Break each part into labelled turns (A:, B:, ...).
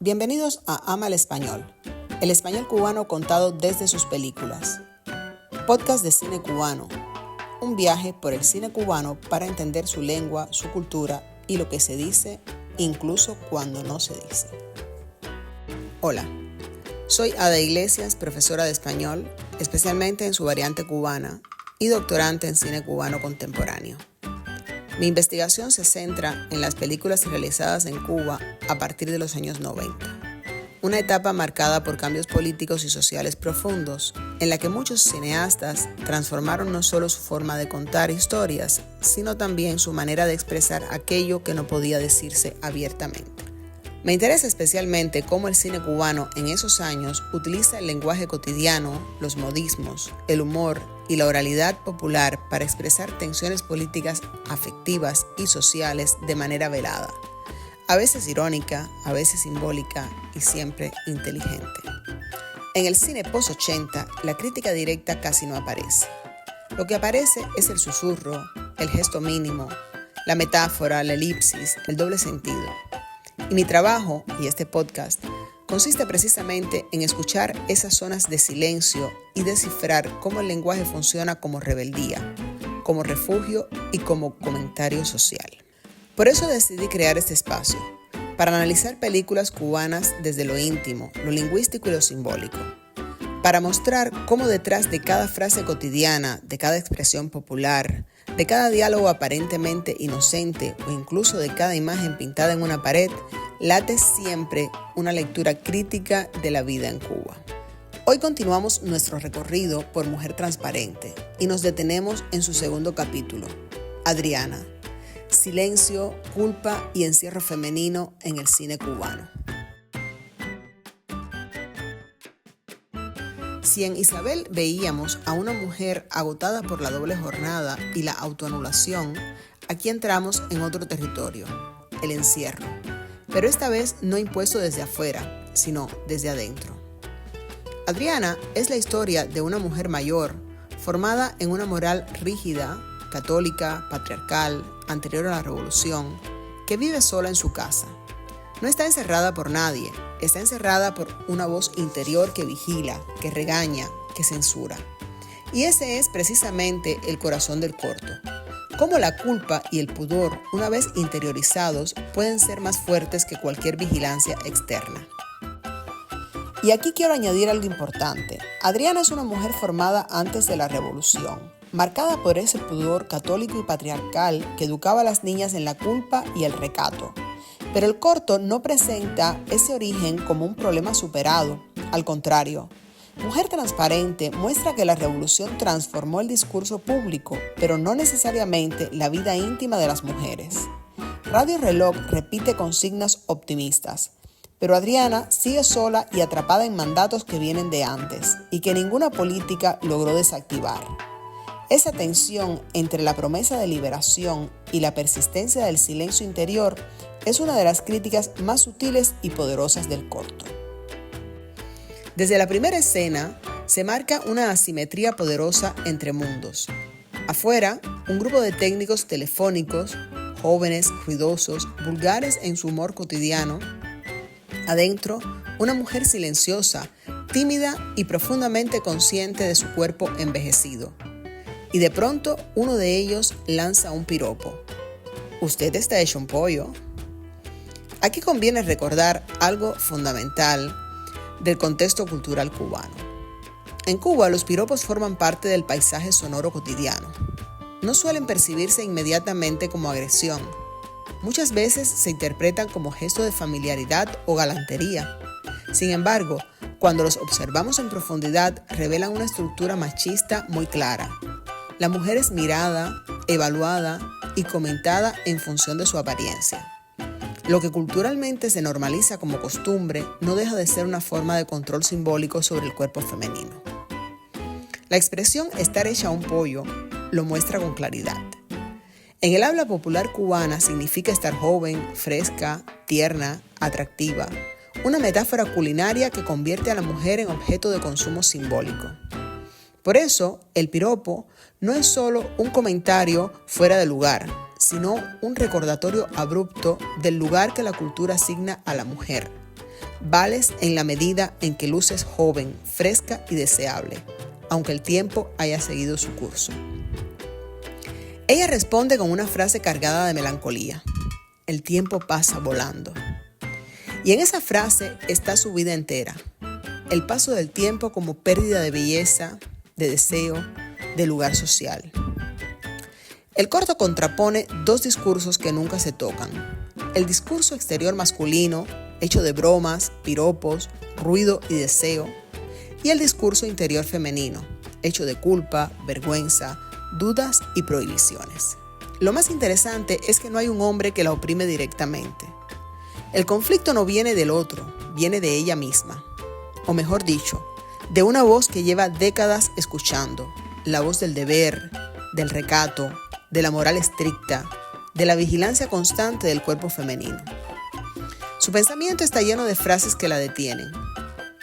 A: Bienvenidos a Ama el Español, el español cubano contado desde sus películas. Podcast de cine cubano, un viaje por el cine cubano para entender su lengua, su cultura y lo que se dice, incluso cuando no se dice. Hola, soy Ada Iglesias, profesora de español, especialmente en su variante cubana, y doctorante en cine cubano contemporáneo. Mi investigación se centra en las películas realizadas en Cuba a partir de los años 90, una etapa marcada por cambios políticos y sociales profundos, en la que muchos cineastas transformaron no solo su forma de contar historias, sino también su manera de expresar aquello que no podía decirse abiertamente. Me interesa especialmente cómo el cine cubano en esos años utiliza el lenguaje cotidiano, los modismos, el humor y la oralidad popular para expresar tensiones políticas, afectivas y sociales de manera velada, a veces irónica, a veces simbólica y siempre inteligente. En el cine post-80, la crítica directa casi no aparece. Lo que aparece es el susurro, el gesto mínimo, la metáfora, la elipsis, el doble sentido. Y mi trabajo, y este podcast, consiste precisamente en escuchar esas zonas de silencio y descifrar cómo el lenguaje funciona como rebeldía, como refugio y como comentario social. Por eso decidí crear este espacio, para analizar películas cubanas desde lo íntimo, lo lingüístico y lo simbólico, para mostrar cómo detrás de cada frase cotidiana, de cada expresión popular, de cada diálogo aparentemente inocente o incluso de cada imagen pintada en una pared, late siempre una lectura crítica de la vida en Cuba. Hoy continuamos nuestro recorrido por Mujer Transparente y nos detenemos en su segundo capítulo, Adriana, silencio, culpa y encierro femenino en el cine cubano. Si en Isabel veíamos a una mujer agotada por la doble jornada y la autoanulación, aquí entramos en otro territorio, el encierro, pero esta vez no impuesto desde afuera, sino desde adentro. Adriana es la historia de una mujer mayor, formada en una moral rígida, católica, patriarcal, anterior a la revolución, que vive sola en su casa. No está encerrada por nadie, está encerrada por una voz interior que vigila, que regaña, que censura. Y ese es precisamente el corazón del corto. Cómo la culpa y el pudor, una vez interiorizados, pueden ser más fuertes que cualquier vigilancia externa. Y aquí quiero añadir algo importante. Adriana es una mujer formada antes de la revolución, marcada por ese pudor católico y patriarcal que educaba a las niñas en la culpa y el recato. Pero el corto no presenta ese origen como un problema superado. Al contrario, Mujer Transparente muestra que la revolución transformó el discurso público, pero no necesariamente la vida íntima de las mujeres. Radio Reloj repite consignas optimistas, pero Adriana sigue sola y atrapada en mandatos que vienen de antes y que ninguna política logró desactivar. Esa tensión entre la promesa de liberación y la persistencia del silencio interior es una de las críticas más sutiles y poderosas del corto. Desde la primera escena se marca una asimetría poderosa entre mundos. Afuera, un grupo de técnicos telefónicos, jóvenes, ruidosos, vulgares en su humor cotidiano. Adentro, una mujer silenciosa, tímida y profundamente consciente de su cuerpo envejecido. Y de pronto, uno de ellos lanza un piropo. ¿Usted está hecho un pollo? Aquí conviene recordar algo fundamental del contexto cultural cubano. En Cuba, los piropos forman parte del paisaje sonoro cotidiano. No suelen percibirse inmediatamente como agresión. Muchas veces se interpretan como gesto de familiaridad o galantería. Sin embargo, cuando los observamos en profundidad, revelan una estructura machista muy clara. La mujer es mirada, evaluada y comentada en función de su apariencia. Lo que culturalmente se normaliza como costumbre no deja de ser una forma de control simbólico sobre el cuerpo femenino. La expresión estar hecha un pollo lo muestra con claridad. En el habla popular cubana significa estar joven, fresca, tierna, atractiva, una metáfora culinaria que convierte a la mujer en objeto de consumo simbólico. Por eso, el piropo no es solo un comentario fuera de lugar, sino un recordatorio abrupto del lugar que la cultura asigna a la mujer, Vales en la medida en que luces joven, fresca y deseable, aunque el tiempo haya seguido su curso. Ella responde con una frase cargada de melancolía. El tiempo pasa volando. Y en esa frase está su vida entera. El paso del tiempo como pérdida de belleza, de deseo, de lugar social. El corto contrapone dos discursos que nunca se tocan. El discurso exterior masculino, hecho de bromas, piropos, ruido y deseo, y el discurso interior femenino, hecho de culpa, vergüenza, dudas y prohibiciones. Lo más interesante es que no hay un hombre que la oprime directamente. El conflicto no viene del otro, viene de ella misma. O mejor dicho, de una voz que lleva décadas escuchando, la voz del deber, del recato, de la moral estricta, de la vigilancia constante del cuerpo femenino. Su pensamiento está lleno de frases que la detienen.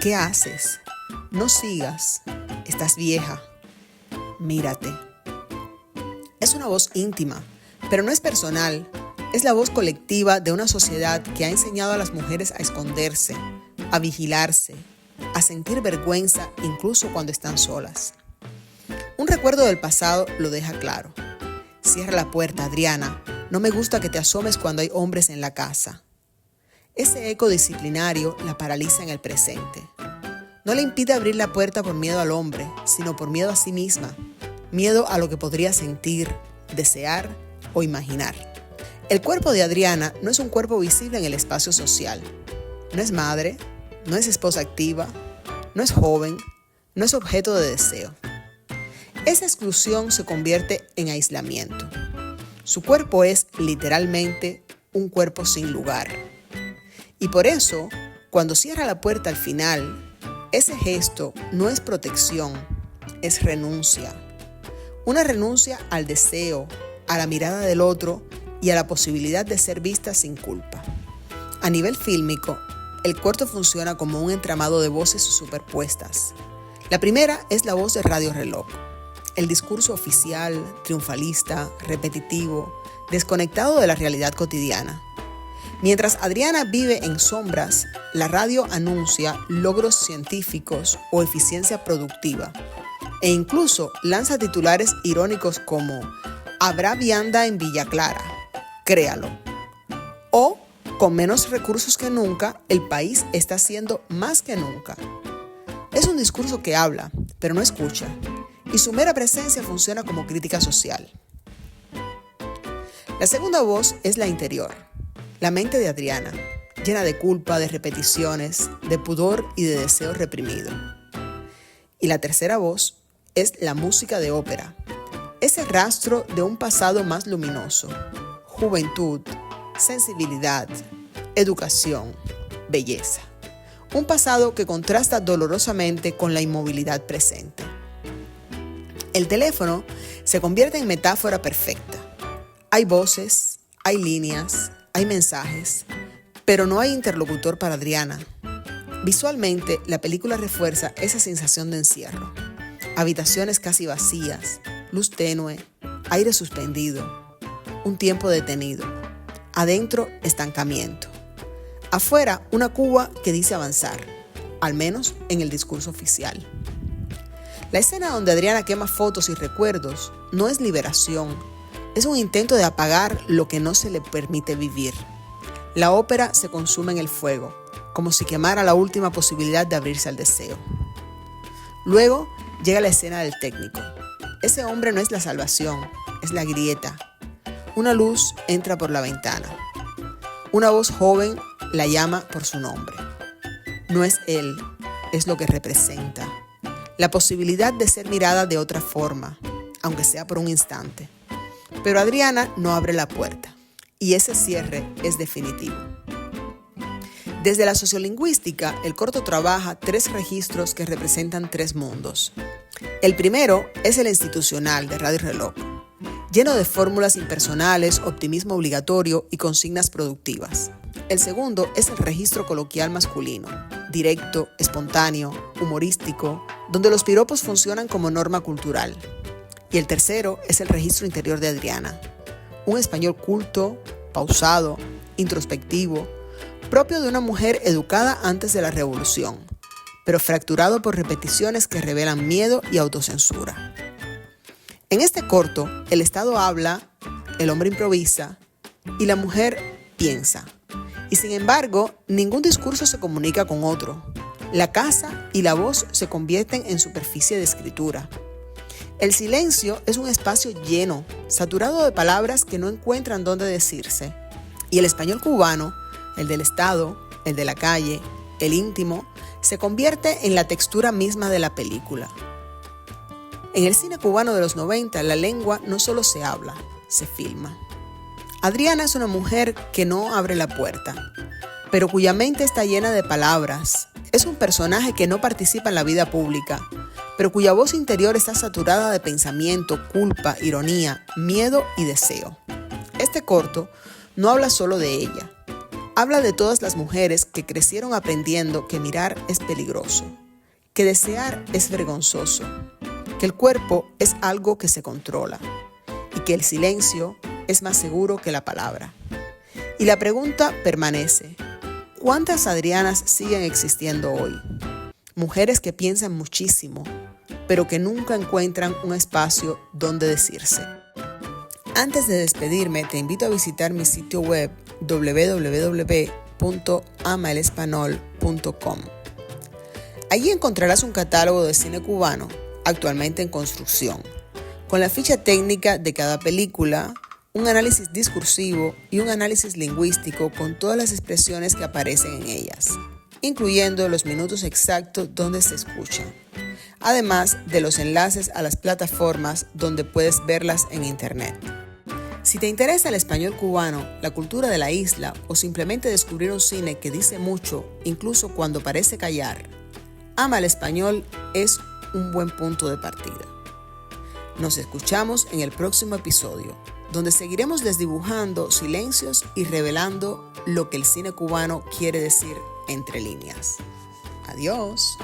A: ¿Qué haces? No sigas. Estás vieja. Mírate. Es una voz íntima, pero no es personal. Es la voz colectiva de una sociedad que ha enseñado a las mujeres a esconderse, a vigilarse, a sentir vergüenza incluso cuando están solas. Un recuerdo del pasado lo deja claro. Cierra la puerta, Adriana. No me gusta que te asomes cuando hay hombres en la casa. Ese eco disciplinario la paraliza en el presente. No le impide abrir la puerta por miedo al hombre, sino por miedo a sí misma. Miedo a lo que podría sentir, desear o imaginar. El cuerpo de Adriana no es un cuerpo visible en el espacio social. No es madre, no es esposa activa, no es joven, no es objeto de deseo. Esa exclusión se convierte en aislamiento. Su cuerpo es literalmente un cuerpo sin lugar. Y por eso, cuando cierra la puerta al final, ese gesto no es protección, es renuncia. Una renuncia al deseo, a la mirada del otro y a la posibilidad de ser vista sin culpa. A nivel fílmico, el corto funciona como un entramado de voces superpuestas. La primera es la voz de Radio Reloj, el discurso oficial, triunfalista, repetitivo, desconectado de la realidad cotidiana. Mientras Adriana vive en sombras, la radio anuncia logros científicos o eficiencia productiva e incluso lanza titulares irónicos como «Habrá vianda en Villa Clara, créalo» o «Con menos recursos que nunca, el país está haciendo más que nunca». Es un discurso que habla, pero no escucha, y su mera presencia funciona como crítica social. La segunda voz es la interior, la mente de Adriana, llena de culpa, de repeticiones, de pudor y de deseo reprimido. Y la tercera voz es la música de ópera, ese rastro de un pasado más luminoso, juventud, sensibilidad, educación, belleza. Un pasado que contrasta dolorosamente con la inmovilidad presente. El teléfono se convierte en metáfora perfecta. Hay voces, hay líneas, hay mensajes, pero no hay interlocutor para Adriana. Visualmente, la película refuerza esa sensación de encierro. Habitaciones casi vacías, luz tenue, aire suspendido, un tiempo detenido. Adentro, estancamiento. Afuera, una Cuba que dice avanzar, al menos en el discurso oficial. La escena donde Adriana quema fotos y recuerdos no es liberación, es un intento de apagar lo que no se le permite vivir. La ópera se consume en el fuego, como si quemara la última posibilidad de abrirse al deseo. Luego llega la escena del técnico. Ese hombre no es la salvación, es la grieta. Una luz entra por la ventana. Una voz joven la llama por su nombre. No es él, es lo que representa. La posibilidad de ser mirada de otra forma, aunque sea por un instante. Pero Adriana no abre la puerta, y ese cierre es definitivo. Desde la sociolingüística, el corto trabaja 3 registros que representan 3 mundos. El primero es el institucional de Radio Reloj, lleno de fórmulas impersonales, optimismo obligatorio y consignas productivas. El segundo es el registro coloquial masculino, directo, espontáneo, humorístico, donde los piropos funcionan como norma cultural. Y el tercero es el registro interior de Adriana, un español culto, pausado, introspectivo, propio de una mujer educada antes de la revolución, pero fracturado por repeticiones que revelan miedo y autocensura. En este corto, el Estado habla, el hombre improvisa y la mujer piensa. Y sin embargo, ningún discurso se comunica con otro. La casa y la voz se convierten en superficie de escritura. El silencio es un espacio lleno, saturado de palabras que no encuentran dónde decirse. Y el español cubano, el del Estado, el de la calle, el íntimo, se convierte en la textura misma de la película. En el cine cubano de los 90, la lengua no solo se habla, se filma. Adriana es una mujer que no abre la puerta, pero cuya mente está llena de palabras. Es un personaje que no participa en la vida pública, pero cuya voz interior está saturada de pensamiento, culpa, ironía, miedo y deseo. Este corto no habla solo de ella. Habla de todas las mujeres que crecieron aprendiendo que mirar es peligroso, que desear es vergonzoso, que el cuerpo es algo que se controla y que el silencio es más seguro que la palabra. Y la pregunta permanece: ¿cuántas Adrianas siguen existiendo hoy? Mujeres que piensan muchísimo, pero que nunca encuentran un espacio donde decirse. Antes de despedirme, te invito a visitar mi sitio web www.amaelespanol.com. Allí encontrarás un catálogo de cine cubano, actualmente en construcción, con la ficha técnica de cada película, un análisis discursivo y un análisis lingüístico con todas las expresiones que aparecen en ellas, incluyendo los minutos exactos donde se escuchan, además de los enlaces a las plataformas donde puedes verlas en internet. Si te interesa el español cubano, la cultura de la isla o simplemente descubrir un cine que dice mucho, incluso cuando parece callar, Ama el Español es un buen punto de partida. Nos escuchamos en el próximo episodio, donde seguiremos desdibujando silencios y revelando lo que el cine cubano quiere decir entre líneas. Adiós.